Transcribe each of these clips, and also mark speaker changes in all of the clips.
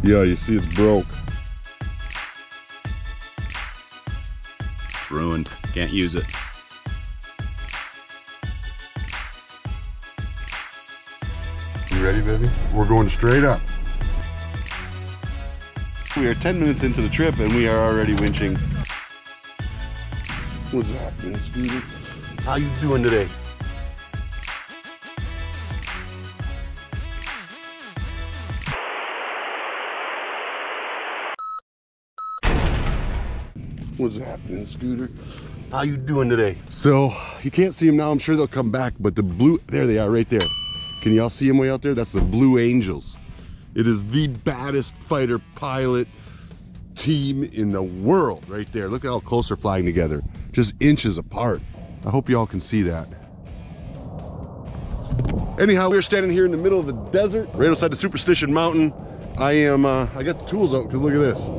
Speaker 1: Yeah, you see it's broke.
Speaker 2: It's ruined. Can't use it.
Speaker 1: You ready, baby? We're going straight up.
Speaker 3: We are 10 minutes into the trip and we are already winching.
Speaker 1: What's happening, Scooter? How you doing today? What's happening, Scooter? How you doing today? So, you can't see them now. I'm sure they'll come back, but the blue, there they are right there. Can y'all see them way out there? That's the Blue Angels. It is the baddest fighter pilot team in the world right there. Look at how close they're flying together. Just inches apart. I hope y'all can see that. Anyhow, we're standing here in the middle of the desert, right outside the Superstition Mountain. I got the tools out because look at this.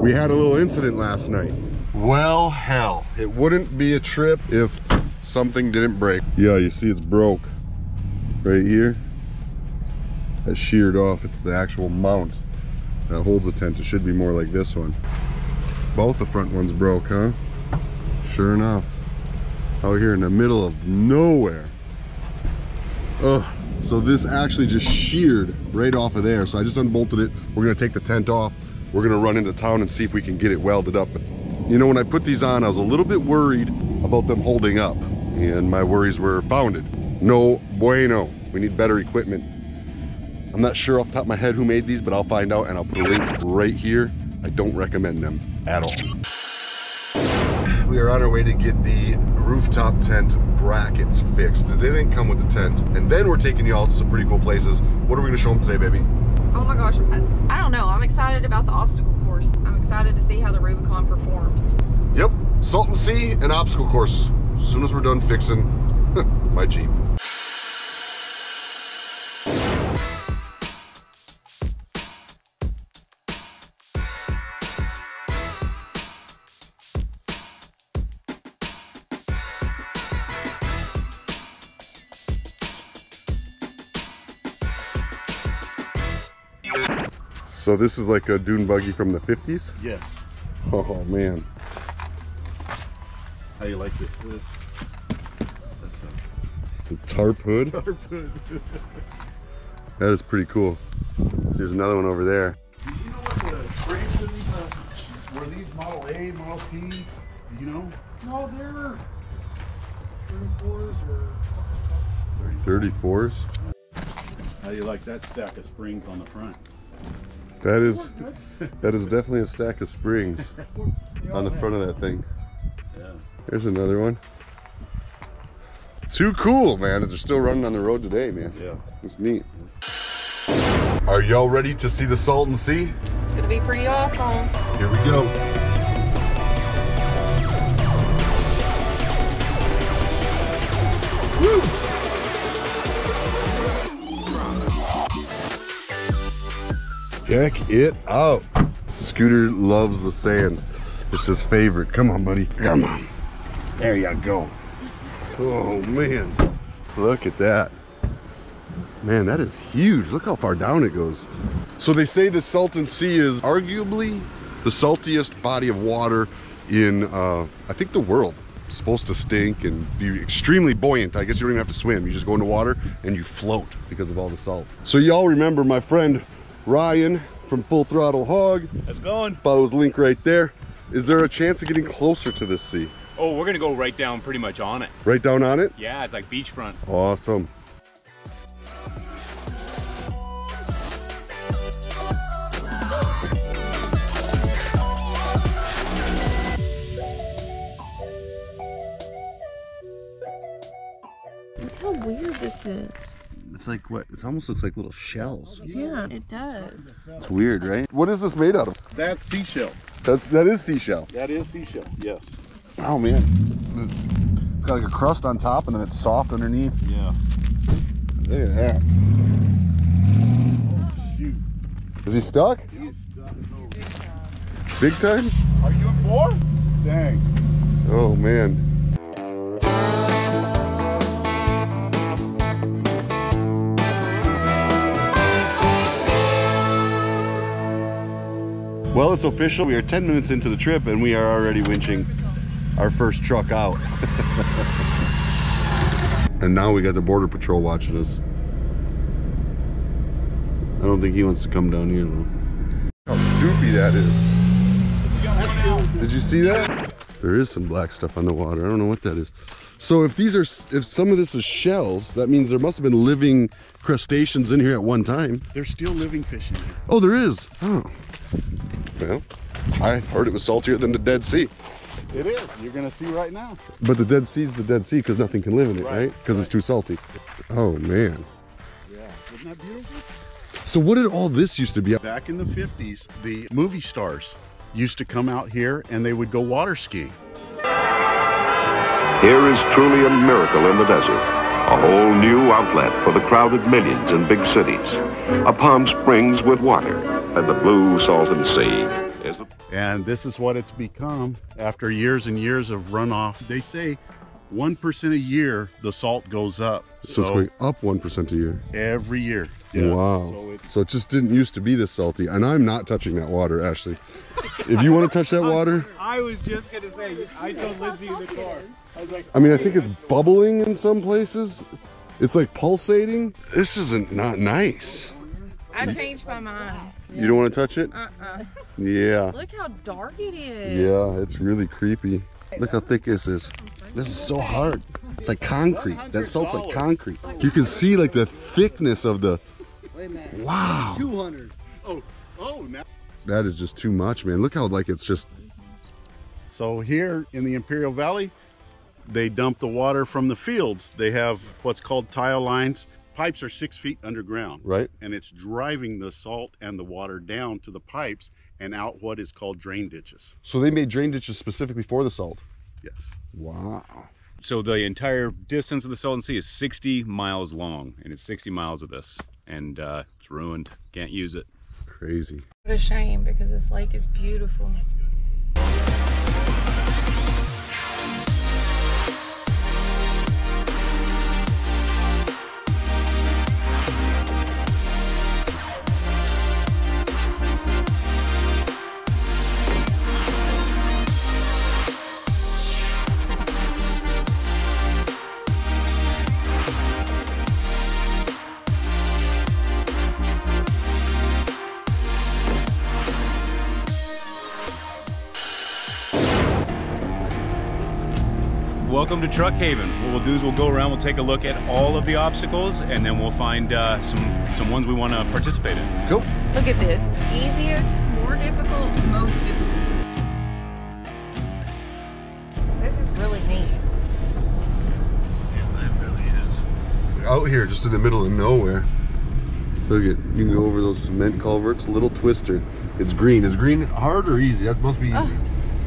Speaker 1: We had a little incident last night. Well, hell, it wouldn't be a trip if something didn't break. Yeah, you see it's broke right here. That sheared off. It's the actual mount that holds the tent. It should be more like this one. Both the front ones broke, huh? Sure enough. Out here in the middle of nowhere. Ugh. So this actually just sheared right off of there. So I just unbolted it. We're gonna take the tent off. We're gonna run into town and see if we can get it welded up. But you know, when I put these on, I was a little bit worried about them holding up. And my worries were founded. No bueno. We need better equipment. I'm not sure off the top of my head who made these, but I'll find out and I'll put a link right here. I don't recommend them at all. We are on our way to get the rooftop tent brackets fixed. They didn't come with the tent. And then we're taking y'all to some pretty cool places. What are we gonna show them today, baby?
Speaker 4: Oh my gosh, I don't know. I'm excited about the obstacle course. I'm excited to see how the Rubicon performs.
Speaker 1: Yep, Salton Sea and obstacle course. As soon as we're done fixing my Jeep. So this is like a dune buggy from the 50s?
Speaker 3: Yes.
Speaker 1: Oh man.
Speaker 3: How you like this hood?
Speaker 1: The tarp hood?
Speaker 3: Tarp hood.
Speaker 1: That is pretty cool. So there's another one over there.
Speaker 3: Do you know what the springs in were these Model A, Model T? Do you know?
Speaker 5: No, they're 34s or
Speaker 1: 34s?
Speaker 3: How you like that stack of springs on the front?
Speaker 1: That is definitely a stack of springs on the front of that thing.
Speaker 3: Yeah.
Speaker 1: There's another one. Too cool, man. They're still running on the road today, man.
Speaker 3: Yeah.
Speaker 1: It's neat. Are y'all ready to see the Salton Sea?
Speaker 4: It's gonna be pretty awesome.
Speaker 1: Here we go. Woo! Check it out. Scooter loves the sand. It's his favorite. Come on, buddy. Come on. There you go. Oh, man. Look at that. Man, that is huge. Look how far down it goes. So they say the Salton Sea is arguably the saltiest body of water in, I think, the world. It's supposed to stink and be extremely buoyant. I guess you don't even have to swim. You just go into water and you float because of all the salt. So y'all remember my friend Ryan from Full Throttle Hog.
Speaker 2: Let's going.
Speaker 1: Follow his link right there. Is there a chance of getting closer to this sea?
Speaker 2: Oh, we're gonna go right down pretty much on it.
Speaker 1: Right down on it?
Speaker 2: Yeah, it's like beachfront.
Speaker 1: Awesome.
Speaker 4: Look how weird this is.
Speaker 3: It's like what? It almost looks like little shells.
Speaker 4: Yeah, it does.
Speaker 3: It's weird, right?
Speaker 1: What is this made out of?
Speaker 3: That's seashell.
Speaker 1: That is seashell.
Speaker 3: That is seashell, yes.
Speaker 1: Oh man. It's got like a crust on top and then it's soft underneath.
Speaker 3: Yeah.
Speaker 1: Look at that.
Speaker 3: Oh, shoot.
Speaker 1: Is he stuck?
Speaker 3: He is stuck.
Speaker 1: Big time?
Speaker 3: Are you in 4? Dang.
Speaker 1: Oh man. Well, it's official. We are 10 minutes into the trip and we are already winching our first truck out. And now we got the Border Patrol watching us. I don't think he wants to come down here though. How soupy that is. Did you see that? There is some black stuff on the water. I don't know what that is. So if some of this is shells, that means there must have been living crustaceans in here at one time.
Speaker 3: There's still living fish in here.
Speaker 1: Oh, there is. Oh. Well, I heard it was saltier than the Dead Sea.
Speaker 3: It is. You're going to see right now.
Speaker 1: But the Dead Sea is the Dead Sea because nothing can live in it, right? Because it's too salty. Oh, man.
Speaker 3: Yeah. Isn't that beautiful?
Speaker 1: So what did all this used to be?
Speaker 3: Back in the 50s, the movie stars used to come out here and they would go water skiing.
Speaker 6: Here is truly a miracle in the desert. A whole new outlet for the crowded millions in big cities. A Palm Springs with water and the blue Salton Sea.
Speaker 3: And this is what it's become after years and years of runoff. They say 1% a year the salt goes up.
Speaker 1: So it's going up 1% a year.
Speaker 3: Every year. Yeah.
Speaker 1: Wow. So it just didn't used to be this salty. And I'm not touching that water, Ashley. If you want to touch that water.
Speaker 5: I was just going to say, I told Lindsay in the car. I was like,
Speaker 1: I mean, I think it's bubbling in some places. It's like pulsating. This isn't not nice.
Speaker 4: I changed my mind.
Speaker 1: You don't want to touch it? Yeah.
Speaker 4: Look how dark it is.
Speaker 1: Yeah, it's really creepy. Look how thick this is. This is so hard. It's like concrete. That salt's like concrete. You can see like the thickness of the. Wow.
Speaker 3: 200. Oh, now.
Speaker 1: That is just too much, man. Look how like it's just.
Speaker 3: So here in the Imperial Valley, they dump the water from the fields. They have what's called tile lines. Pipes are 6 feet underground.
Speaker 1: Right.
Speaker 3: And it's driving the salt and the water down to the pipes and out what is called drain ditches.
Speaker 1: So they made drain ditches specifically for the salt.
Speaker 3: Yes.
Speaker 1: Wow.
Speaker 2: So the entire distance of the Salton Sea is 60 miles long, and it's 60 miles of this, and it's ruined. Can't use it.
Speaker 1: Crazy.
Speaker 4: What a shame, because this lake is beautiful.
Speaker 2: Welcome to Truck Haven. What we'll do is we'll go around, we'll take a look at all of the obstacles, and then we'll find some ones we want to participate in.
Speaker 1: Cool.
Speaker 4: Look at this. Easiest, more difficult, most difficult. This is really neat.
Speaker 1: Yeah, that really is. Out here, just in the middle of nowhere. Look at, you can go over those cement culverts, a little twister. It's green. Is green hard or easy? That must be easy.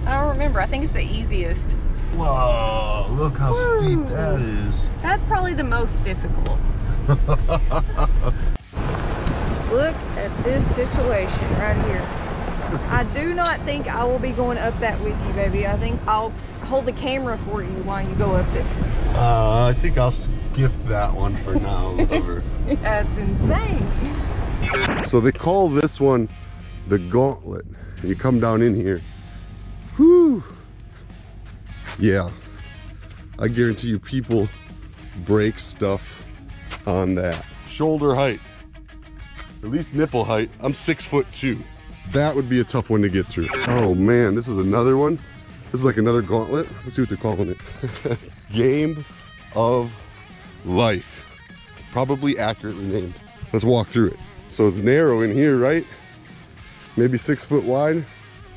Speaker 4: I don't remember. I think it's the easiest.
Speaker 1: Whoa, look how steep that is.
Speaker 4: That's probably the most difficult. Look at this situation right here. I do not think I will be going up that with you, baby. I think I'll hold the camera for you while you go up this.
Speaker 1: I think I'll skip that one for now, lover.
Speaker 4: That's insane.
Speaker 1: So they call this one the gauntlet. You come down in here. Whew. Yeah, I guarantee you people break stuff on that. Shoulder height, at least nipple height. I'm 6'2". That would be a tough one to get through. Oh man, this is another one. This is like another gauntlet. Let's see what they're calling it. Game of life. Probably accurately named. Let's walk through it. So it's narrow in here, right? Maybe 6 foot wide.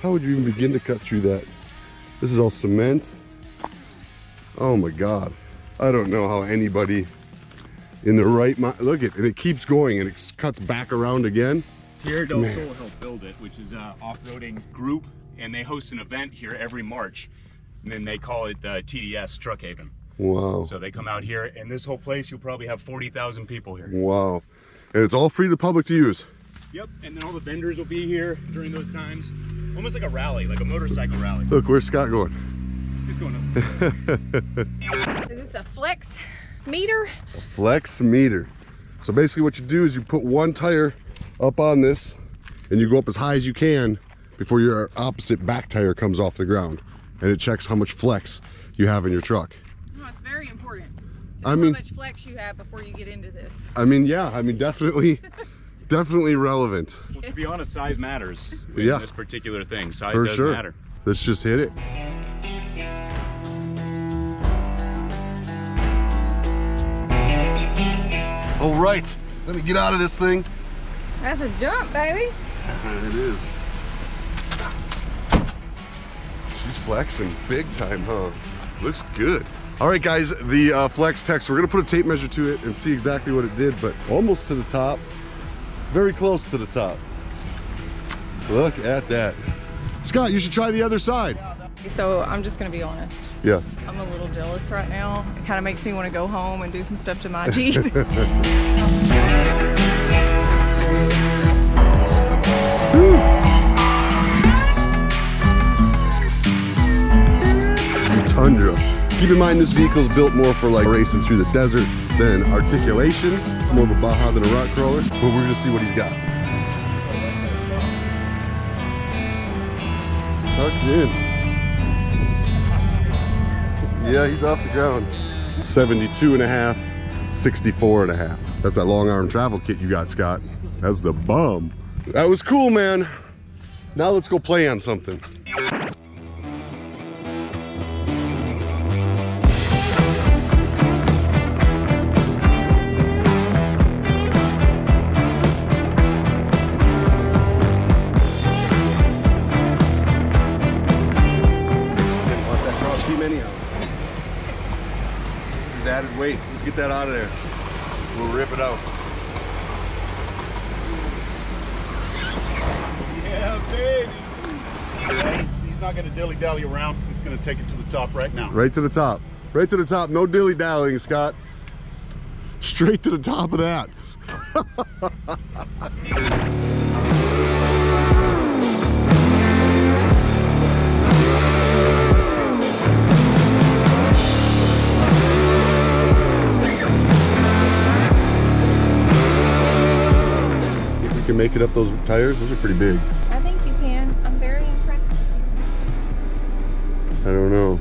Speaker 1: How would you even begin to cut through that? This is all cement. Oh my God. I don't know how anybody in the right mind, look at it, and it keeps going and it cuts back around again.
Speaker 2: Here Del Sol helped build it, which is an off-roading group, and they host an event here every March, and then they call it TDS Truck Haven.
Speaker 1: Wow.
Speaker 2: So they come out here, and this whole place, you'll probably have 40,000 people here.
Speaker 1: Wow. And it's all free to the public to use.
Speaker 2: Yep, and then all the vendors will be here during those times. Almost like a rally, like a motorcycle rally.
Speaker 1: Look, where's Scott going?
Speaker 2: He's going up.
Speaker 4: Is this a flex meter?
Speaker 1: Flex meter. So basically what you do is you put one tire up on this and you go up as high as you can before your opposite back tire comes off the ground. And it checks how much flex you have in your truck.
Speaker 4: No, it's very important.
Speaker 1: I mean,
Speaker 4: how much flex you have before you get into this.
Speaker 1: I mean, yeah, I mean, definitely, definitely relevant.
Speaker 2: Well, to be honest, size matters in
Speaker 1: Yeah.
Speaker 2: this particular thing. Size
Speaker 1: For
Speaker 2: does
Speaker 1: sure.
Speaker 2: matter.
Speaker 1: Let's just hit it. All right, let me get out of this thing.
Speaker 4: That's a jump, baby.
Speaker 1: It is. She's flexing big time, huh? Looks good. All right, guys, the Flex Tex, we're gonna put a tape measure to it and see exactly what it did, but almost to the top, very close to the top. Look at that. Scott, you should try the other side.
Speaker 4: So I'm just gonna be honest.
Speaker 1: Yeah.
Speaker 4: I'm a little jealous right now. It kind of makes me want to go home and do some stuff to my Jeep. Tundra. Keep in mind, this vehicle is built more for like racing through the desert than articulation. It's more of a Baja than a rock crawler, but we're gonna see what he's got. Tucked in. Yeah, he's off the ground. 72 and a half, 64 and a half. That's that long arm travel kit you got, Scott. That's the bum. That was cool, man. Now let's go play on something. Added weight. Let's get that out of there. We'll rip it out.
Speaker 2: Yeah, baby.
Speaker 3: He's not going to dilly-dally around. He's going to take it to the top right now.
Speaker 1: Right to the top. Right to the top. No dilly-dallying, Scott. Straight to the top of that. Can make it up those tires. Those are pretty big.
Speaker 4: I think you can. I'm very impressed.
Speaker 1: I don't know.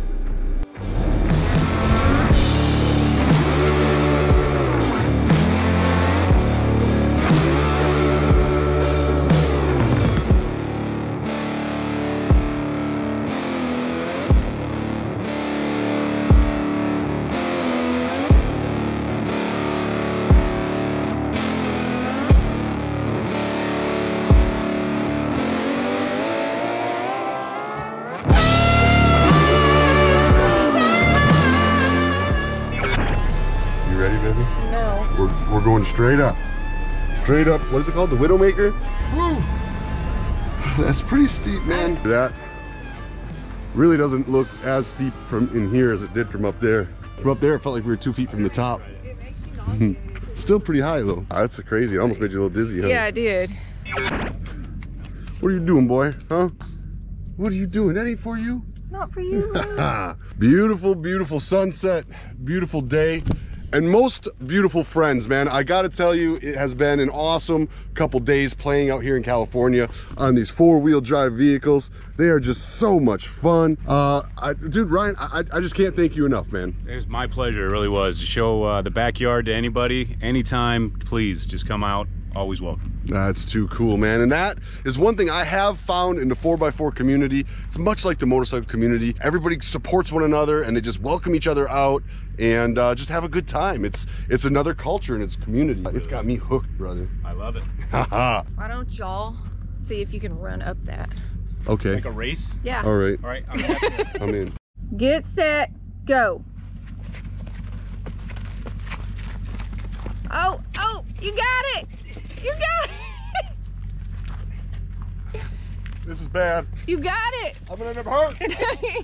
Speaker 4: No.
Speaker 1: We're going straight up. Straight up. What is it called? The Widowmaker? Woo! That's pretty steep, man. That really doesn't look as steep from in here as it did from up there. From up there, it felt like we were 2 feet from the top.
Speaker 4: It makes you nauseous.
Speaker 1: Still pretty high, though. That's crazy. It almost made you a little dizzy, huh?
Speaker 4: Yeah, I did.
Speaker 1: What are you doing, boy? Huh? What are you doing? That ain't for you?
Speaker 4: Not for you.
Speaker 1: Beautiful, beautiful sunset. Beautiful day. And most beautiful friends, man. I gotta tell you, it has been an awesome couple days playing out here in California on these four-wheel drive vehicles. They are just so much fun. Dude, Ryan, I just can't thank you enough, man.
Speaker 2: It was my pleasure, it really was, to show the backyard to anybody, anytime. Please, just come out. Always welcome.
Speaker 1: That's too cool, man. And that is one thing I have found in the 4x4 community. It's much like the motorcycle community. Everybody supports one another and they just welcome each other out and just have a good time. It's another culture and it's community. It's got me hooked, brother.
Speaker 2: I love it.
Speaker 1: Haha.
Speaker 4: Why don't y'all see if you can run up that?
Speaker 1: Okay.
Speaker 2: Like a race?
Speaker 4: Yeah.
Speaker 1: All right.
Speaker 2: All right, I'm happy.
Speaker 1: I'm in.
Speaker 4: Get set, go. Oh, you got it. You got it.
Speaker 1: This is bad.
Speaker 4: You got it.
Speaker 1: I'm gonna end up hurt.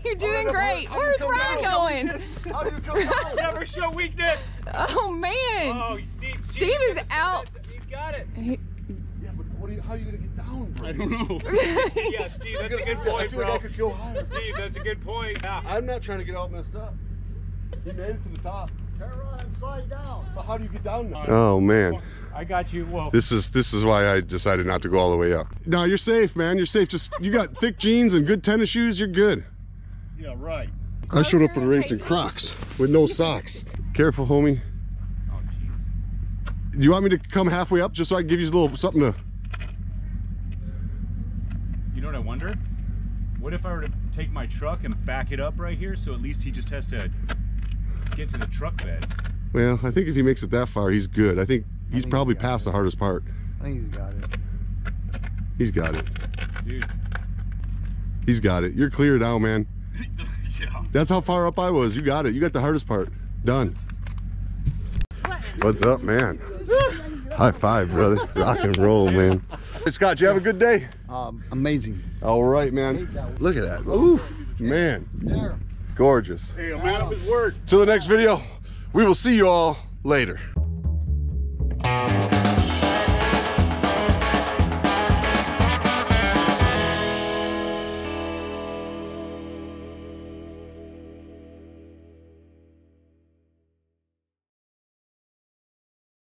Speaker 4: You're doing great. Where's Ryan going?
Speaker 1: How do you come down?
Speaker 2: Never show weakness.
Speaker 4: Oh man.
Speaker 2: Oh, Steve
Speaker 4: is out.
Speaker 2: He's got it.
Speaker 1: Yeah, but how are you gonna get down, bro?
Speaker 3: I don't know.
Speaker 2: Yeah, Steve, that's a good
Speaker 1: I
Speaker 2: point,
Speaker 1: feel like
Speaker 2: bro.
Speaker 1: I could go higher.
Speaker 2: Steve, that's a good point. Yeah.
Speaker 1: I'm not trying to get all messed up. He made it to the top.
Speaker 3: Turn around and slide down.
Speaker 1: But how do you get down now? Oh man.
Speaker 2: I got you. Well,
Speaker 1: This is why I decided not to go all the way up. No, you're safe, man. You're safe. Just you got thick jeans and good tennis shoes. You're good.
Speaker 3: Yeah, right.
Speaker 1: I showed up for the race in Crocs with no socks. Careful, homie.
Speaker 2: oh jeez.
Speaker 1: Do you want me to come halfway up just so I can give you a little something to?
Speaker 2: You know what I wonder? What if I were to take my truck and back it up right here, so at least he just has to get to the truck bed?
Speaker 1: Well, I think if he makes it that far, he's good. I think he's probably past the hardest part.
Speaker 3: I think he's got it.
Speaker 1: He's got it.
Speaker 2: Dude.
Speaker 1: He's got it. You're clear now, man.
Speaker 2: Yeah.
Speaker 1: That's how far up I was. You got it. You got the hardest part. Done. What's up, man? High five, brother. Rock and roll, man. Hey, Scott, you have a good day?
Speaker 3: Amazing.
Speaker 1: All right, man. Look at that. Ooh, man. Gorgeous.
Speaker 3: Hey, a man of his word.
Speaker 1: Till the next video, we will see you all later.